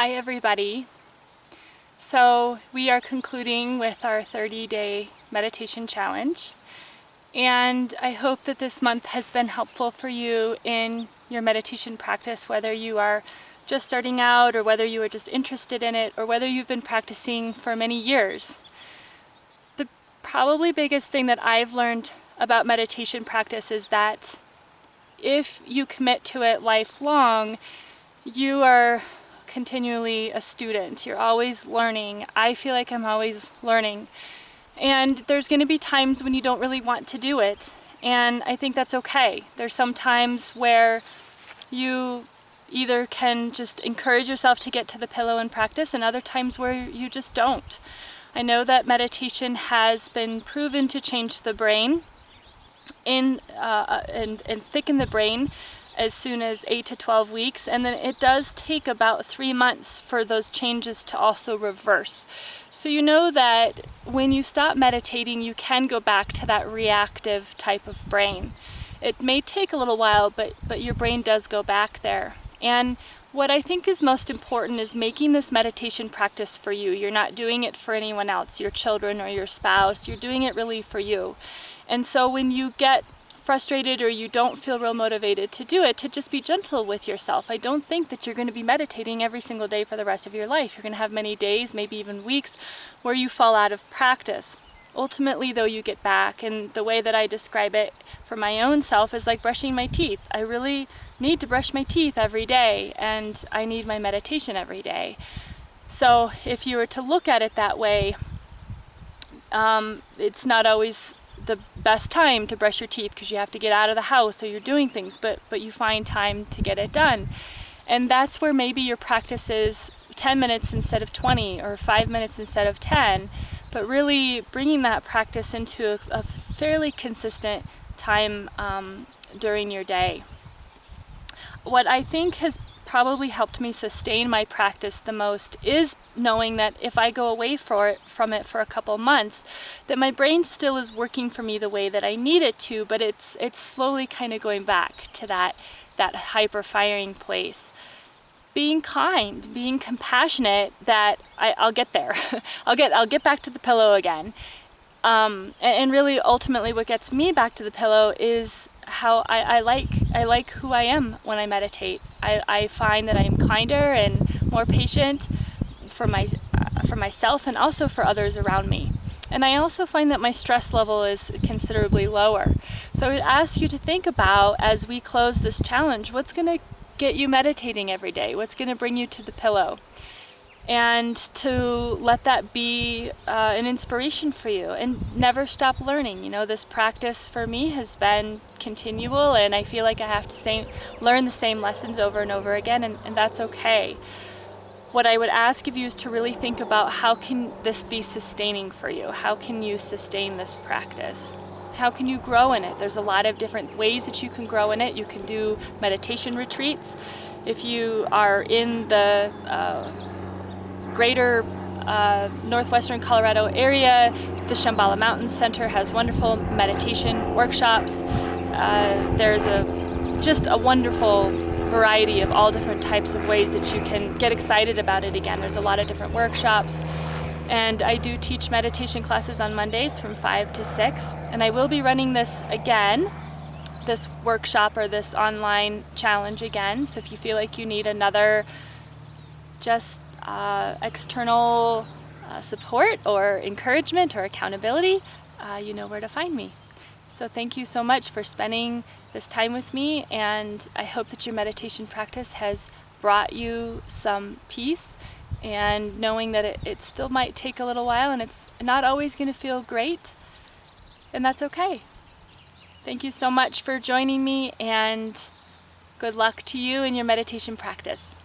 Hi everybody. So we are concluding with our 30-day meditation challenge, and I hope that this month has been helpful for you in your meditation practice, whether you are just starting out or whether you are just interested in it or whether you've been practicing for many years. The probably biggest thing that I've learned about meditation practice is that if you commit to it lifelong, you are continually a student. You're always learning. I feel like I'm always learning. And there's going to be times when you don't really want to do it. And I think that's okay. There's some times where you either can just encourage yourself to get to the pillow and practice, and other times where you just don't. I know that meditation has been proven to change the brain and thicken the brain as soon as 8 to 12 weeks, and then it does take about 3 months for those changes to also reverse. So you know that when you stop meditating, you can go back to that reactive type of brain. It may take a little while, but your brain does go back there. And what I think is most important is making this meditation practice for you. You're not doing it for anyone else, your children or your spouse. You're doing it really for you. And so when you get frustrated or you don't feel real motivated to do it, to just be gentle with yourself. I don't think that you're going to be meditating every single day for the rest of your life. You're going to have many days, maybe even weeks, where you fall out of practice. Ultimately, though, you get back, and the way that I describe it for my own self is like brushing my teeth. I really need to brush my teeth every day, and I need my meditation every day. So if you were to look at it that way, it's not always the best time to brush your teeth because you have to get out of the house or you're doing things, but you find time to get it done. And that's where maybe your practice is 10 minutes instead of 20 or 5 minutes instead of 10, but really bringing that practice into a fairly consistent time during your day. What I think has probably helped me sustain my practice the most is knowing that if I go away from it for a couple months, that my brain still is working for me the way that I need it to, but it's slowly kind of going back to that hyper firing place. Being kind, being compassionate, that I'll get there. I'll get back to the pillow again. And really, ultimately, what gets me back to the pillow is how I like who I am when I meditate. I find that I am kinder and more patient for myself and also for others around me. And I also find that my stress level is considerably lower. So I would ask you to think about, as we close this challenge, what's going to get you meditating every day? What's going to bring you to the pillow? And to let that be an inspiration for you, and never stop learning. You know, this practice for me has been continual, and I feel like I have to learn the same lessons over and over again, and that's okay. What I would ask of you is to really think about, how can this be sustaining for you? How can you sustain this practice? How can you grow in it? There's a lot of different ways that you can grow in it. You can do meditation retreats. If you are in the greater northwestern Colorado area, the Shambhala Mountain Center has wonderful meditation workshops. There's just a wonderful variety of all different types of ways that you can get excited about it again. There's a lot of different workshops. And I do teach meditation classes on Mondays from 5 to 6. And I will be running this again, this workshop or this online challenge again. So if you feel like you need another just external support or encouragement or accountability, you know where to find me. So thank you so much for spending this time with me, and I hope that your meditation practice has brought you some peace, and knowing that it still might take a little while and it's not always going to feel great, and that's okay. Thank you so much for joining me, and good luck to you in your meditation practice.